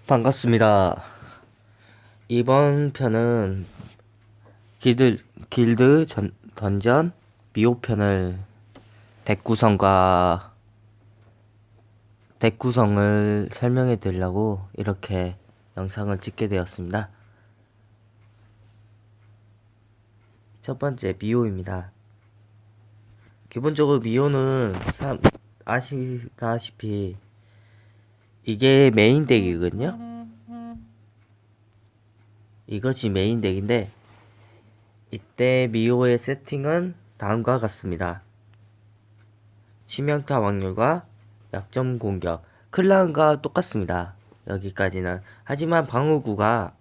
반갑습니다. 이번 편은 길드 던전 미호 편을 덱 구성을 설명해 드리려고 이렇게 영상을 찍게 되었습니다. 첫 번째 미호입니다. 기본적으로 미호는 아시다시피 이게 메인 덱이거든요. 이것이 메인 덱인데 이때 미호의 세팅은 다음과 같습니다. 치명타 확률과 약점 공격, 클라운과 똑같습니다. 여기까지는. 하지만 방어구가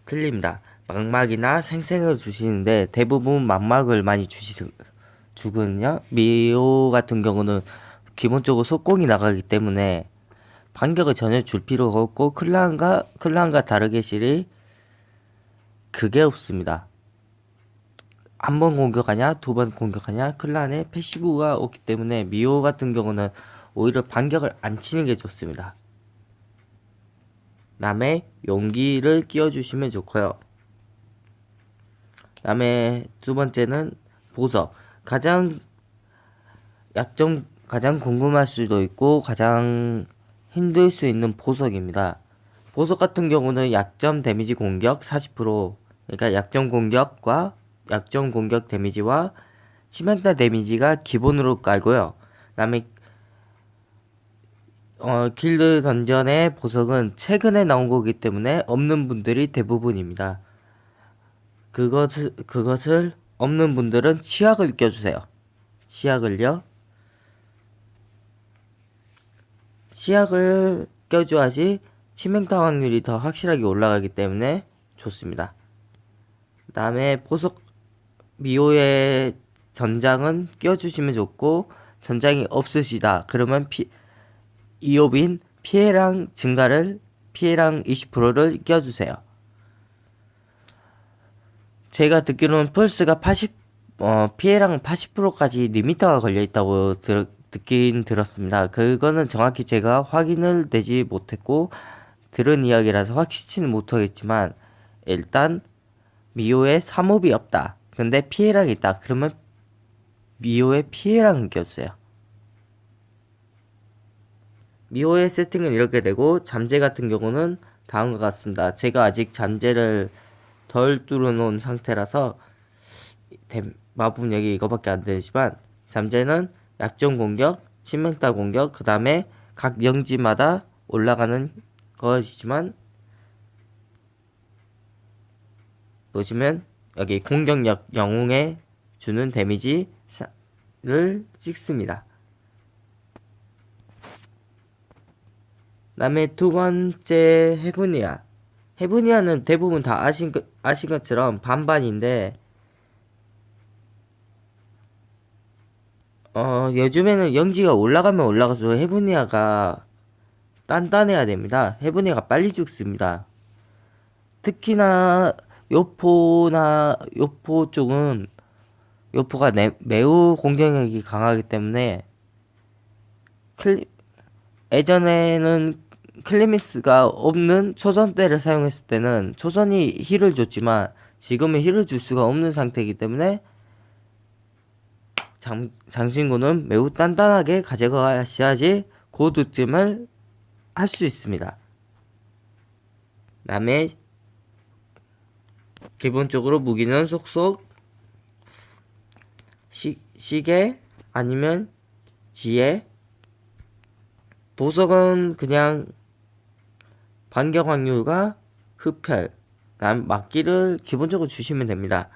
틀립니다. 망막이나 생생을 주시는데 대부분 망막을 많이 주거든요. 미호 같은 경우는 기본적으로 속공이 나가기 때문에 반격을 전혀 줄 필요가 없고 클라운과 다르게 실이 그게 없습니다. 한 번 공격하냐, 두 번 공격하냐, 클란에 패시브가 없기 때문에 미호 같은 경우는 오히려 반격을 안 치는 게 좋습니다. 남의 용기를 끼워주시면 좋고요. 남의 두 번째는 보석. 가장 궁금할 수도 있고 가장 힘들 수 있는 보석입니다. 보석 같은 경우는 약점 데미지 공격 40%, 그러니까 약점 공격 데미지와 치명타 데미지가 기본으로 깔고요. 그다음에 길드 던전의 보석은 최근에 나온 거기 때문에 없는 분들이 대부분입니다. 그것을 없는 분들은 치약을 껴주세요. 치약을 껴줘야지 치명타 확률이 더 확실하게 올라가기 때문에 좋습니다. 그 다음에 보석 미호의 전장은 껴주시면 좋고, 전장이 없으시다 그러면 이옵인 피해량 20%를 껴주세요. 제가 듣기로는 펄스가 피해량 80%까지 리미터가 걸려있다고 듣긴 들었습니다. 그거는 정확히 제가 확인을 되지 못했고 들은 이야기라서 확실치는 못하겠지만, 일단 미호에 3옵이 없다, 근데 피해량이 있다 그러면 미호의 피해량을 껴주세요. 미호의 세팅은 이렇게 되고, 잠재 같은 경우는 다음과 같습니다. 제가 아직 잠재를 덜 뚫어놓은 상태라서 마법력이 이거밖에 안 되지만, 잠재는 약점 공격, 치명타 공격, 그 다음에 각 영지마다 올라가는 것이지만, 보시면 여기 공격력 영웅에 주는 데미지를 찍습니다. 다음에 두 번째 헤브니아는 대부분 다 아신 것처럼 반반인데, 요즘에는 영지가 올라가면 올라갈수록 헤브니아가 단단해야 됩니다. 헤브니아가 빨리 죽습니다. 특히나 요포 쪽은 요포가 매우 공격력이 강하기 때문에, 예전에는 클리미스가 없는 초전 때를 사용했을 때는 초전이 힐을 줬지만 지금은 힐을 줄 수가 없는 상태이기 때문에 장신구는 매우 단단하게 가져가셔야지 고득점을 할 수 있습니다. 다음에 기본적으로 무기는 속속 시계 아니면 지혜. 보석은 그냥 반격 확률과 흡혈, 그다음 막기를 기본적으로 주시면 됩니다.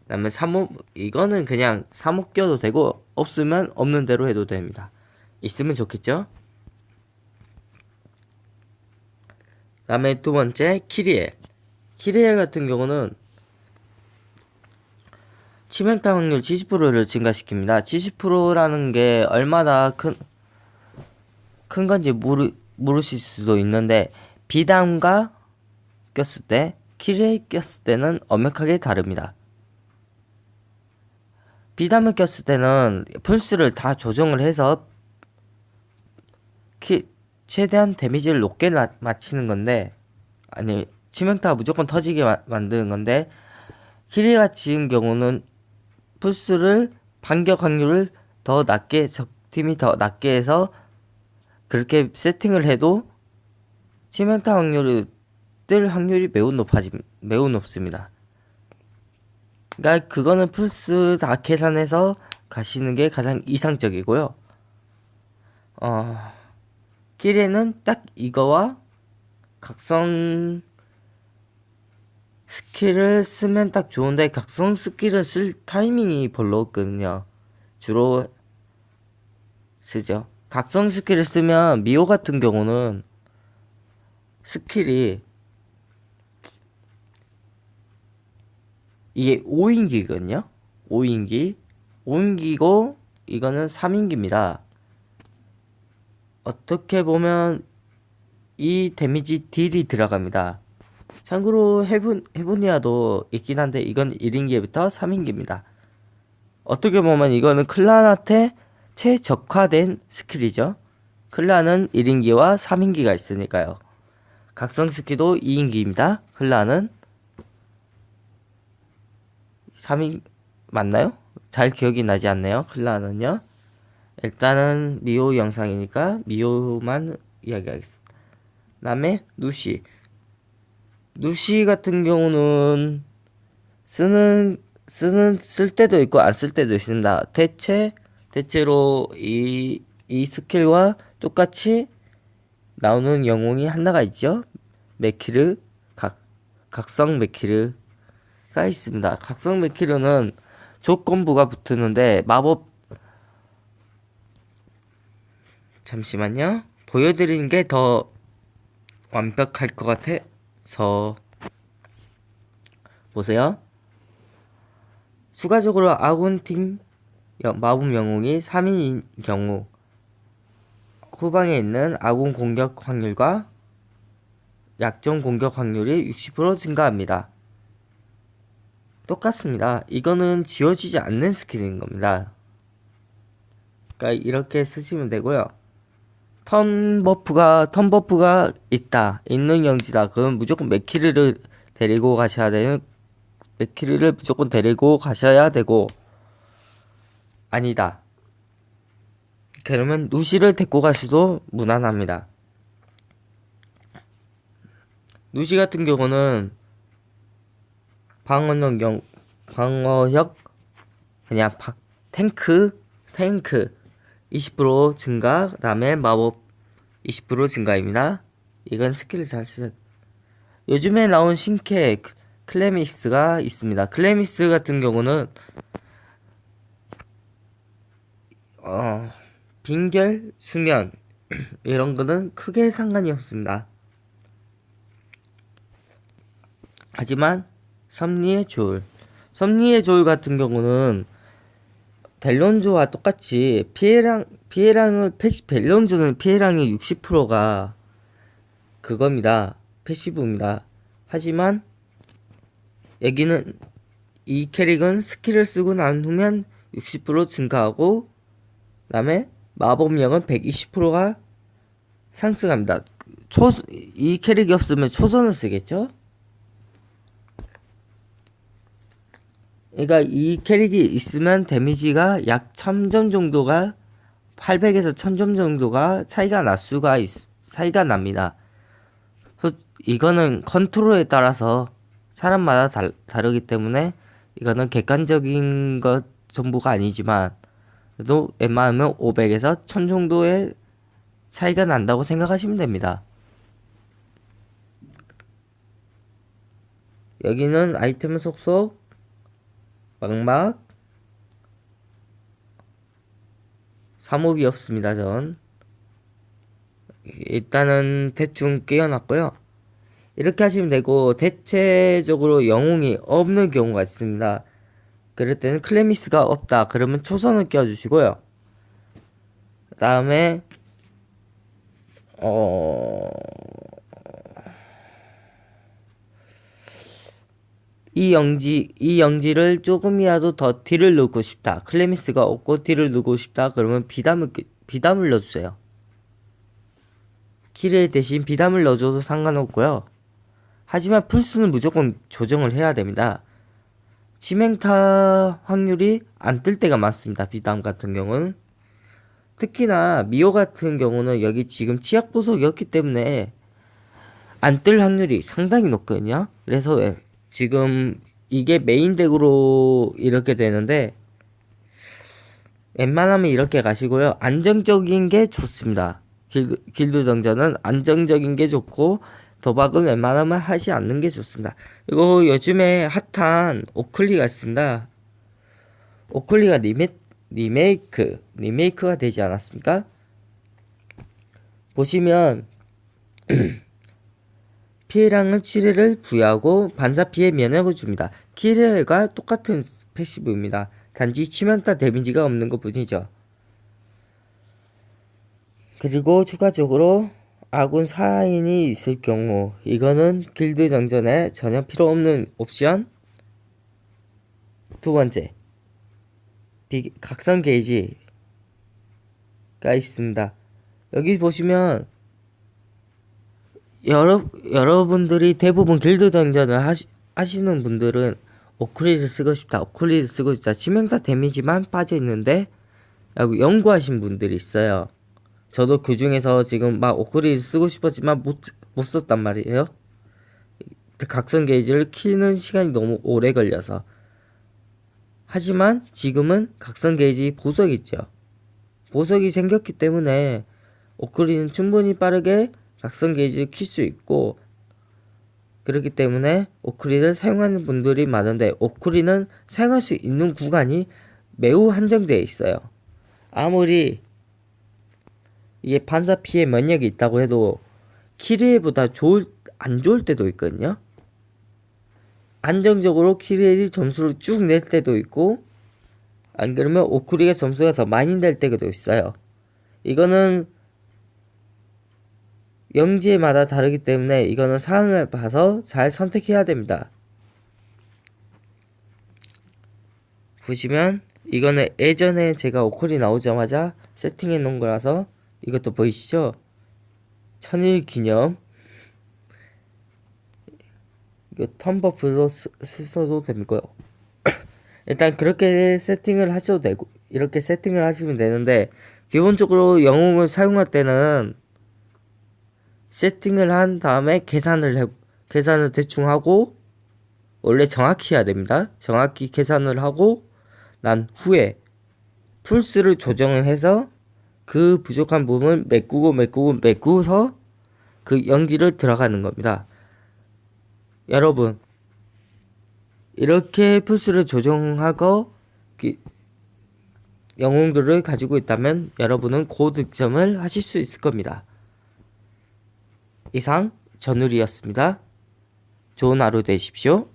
그다음에 3호, 이거는 그냥 3호 껴도 되고 없으면 없는 대로 해도 됩니다. 있으면 좋겠죠? 그다음에 두 번째 키리엘 같은 경우는 치명타 확률 70%를 증가시킵니다. 70%라는 게 얼마나 큰 건지 모르실 수도 있는데, 비담과 꼈을 때, 키리에 꼈을 때는 엄격하게 다릅니다. 비담을 꼈을 때는 풀스를 다 조정을 해서 최대한 데미지를 높게 맞히는 건데, 아니 치명타가 무조건 터지게 만드는 건데, 키리가 지은 경우는 풀스를 반격 확률을 더 낮게, 적팀이 더 낮게 해서 그렇게 세팅을 해도 치명타 확률을 뜰 확률이 매우 높습니다. 그러니까 그거는 풀스 다 계산해서 가시는 게 가장 이상적이고요. 키리는 딱 이거와 각성 스킬을 쓰면 딱 좋은데, 각성 스킬을 쓸 타이밍이 별로 없거든요. 주로 쓰죠. 각성 스킬을 쓰면 미호 같은 경우는 스킬이 이게 5인기거든요. 5인기고 이거는 3인기입니다. 어떻게 보면 이 데미지 딜이 들어갑니다. 참고로 헤브니아도 있긴 한데 이건 1인기부터 3인기입니다. 어떻게 보면 이거는 클란한테 최적화된 스킬이죠. 클란은 1인기와 3인기가 있으니까요. 각성 스킬도 2인기입니다. 클란은 3인 맞나요? 잘 기억이 나지 않네요. 클란은요. 일단은 미호 영상이니까 미호만 이야기하겠습니다. 다음에 누시 같은 경우는 쓸 때도 있고 안 쓸 때도 있습니다. 대체로 이 스킬과 똑같이 나오는 영웅이 하나가 있죠. 메키르, 각성 메키르가 있습니다. 각성 메키르는 조건부가 붙는데 잠시만요. 보여드리는 게 더 완벽할 것 같아서 보세요. 추가적으로 아군팀 마법 영웅이 3인인 경우 후방에 있는 아군 공격 확률과 약점 공격 확률이 60% 증가합니다. 똑같습니다. 이거는 지워지지 않는 스킬인 겁니다. 그러니까 이렇게 쓰시면 되고요. 턴 버프가 있는 영지다. 그럼 무조건 메키르를 데리고 가셔야 되는, 메키르를 무조건 데리고 가셔야 되고, 아니다, 그러면 누시를 데리고 가셔도 무난합니다. 누시 같은 경우는 방어력 그냥 탱크 20% 증가, 그 다음에 마법 20% 증가입니다. 이건 스킬을 잘 쓰죠. 요즘에 나온 신캐 클레미스가 있습니다. 클레미스 같은 경우는 빙결, 수면 이런 거는 크게 상관이 없습니다. 하지만 섭리의 조율 같은 경우는 델론조와 똑같이 델론조는 피해량이 60%가 그겁니다. 패시브입니다. 하지만 여기는 이 캐릭은 스킬을 쓰고 난 후면 60% 증가하고, 그 다음에 마법력은 120%가 상승합니다. 이 캐릭이 없으면 초선을 쓰겠죠? 그러니까 이 캐릭이 있으면 데미지가 약 1000점 정도가 800에서 1000점 정도가 차이가 납니다. 그래서 이거는 컨트롤에 따라서 사람마다 다르기 때문에 이거는 객관적인 것 전부가 아니지만, 그래도 웬만하면 500에서 1000 정도의 차이가 난다고 생각하시면 됩니다. 여기는 아이템 속속, 막막, 사몹이 없습니다. 전 일단은 대충 깨어났고요. 이렇게 하시면 되고, 대체적으로 영웅이 없는 경우가 있습니다. 그럴 때는 클레미스가 없다 그러면 초선을 껴주시고요. 그 다음에 이 영지를 조금이라도 더 딜을 넣고 싶다, 클레미스가 없고 딜을 넣고 싶다 그러면 비담을 넣어주세요. 키레 대신 비담을 넣어줘도 상관없고요. 하지만 풀수는 무조건 조정을 해야 됩니다. 치명타 확률이 안 뜰 때가 많습니다. 비담 같은 경우는. 특히나 미호 같은 경우는 여기 지금 치약 보석이었기 때문에 안 뜰 확률이 상당히 높거든요. 그래서 지금 이게 메인 덱으로 이렇게 되는데 웬만하면 이렇게 가시고요. 안정적인 게 좋습니다. 길드 정전은 안정적인 게 좋고 도박은 웬만하면 하지 않는 게 좋습니다. 이거 요즘에 핫한 오클리가 있습니다. 오클리가 리메이크가 되지 않았습니까? 보시면 피해량은 7회를 부여하고 반사 피해 면역을 줍니다. 키레가 똑같은 패시브입니다. 단지 치명타 데미지가 없는 것 뿐이죠. 그리고 추가적으로 아군 4인이 있을 경우 이거는 길드 정전에 전혀 필요 없는 옵션. 두 번째, 각성 게이지가 있습니다. 여기 보시면 여러분들이 대부분 길드 정전을 하시는 분들은 오클리드 쓰고 싶다, 오클리드 쓰고 싶다, 치명타 데미지만 빠져 있는데 라고 연구하신 분들이 있어요. 저도 그 중에서 지금 막 오클리드 쓰고 싶었지만 못 썼단 말이에요. 각성 게이지를 키는 시간이 너무 오래 걸려서. 하지만 지금은 각성 게이지 보석이 있죠. 보석이 생겼기 때문에 오클리는 충분히 빠르게 각성 게이지를 킬 수 있고, 그렇기 때문에 오크리를 사용하는 분들이 많은데 오크리는 사용할 수 있는 구간이 매우 한정되어 있어요. 아무리 이게 반사 피해 면역이 있다고 해도 키리에보다 안 좋을 때도 있거든요. 안정적으로 키리엘이 점수를 쭉 낼 때도 있고, 안 그러면 오크리가 점수가 더 많이 낼 때도 있어요. 이거는 영지마다 다르기 때문에 이거는 상황을 봐서 잘 선택해야 됩니다. 보시면 이거는 예전에 제가 오클이 나오자마자 세팅해 놓은 거라서 이것도 보이시죠? 천일 기념. 이거 텀버프로 쓰셔도 되고요. 일단 그렇게 세팅을 하셔도 되고, 이렇게 세팅을 하시면 되는데, 기본적으로 영웅을 사용할 때는 세팅을 한 다음에 계산을 대충 하고, 원래 정확히 해야 됩니다. 정확히 계산을 하고 난 후에 풀스를 조정을 해서 그 부족한 부분을 메꾸고서 그 연기를 들어가는 겁니다. 여러분, 이렇게 풀스를 조정하고 영웅들을 가지고 있다면 여러분은 고득점을 하실 수 있을 겁니다. 이상 전울이었습니다. 좋은 하루 되십시오.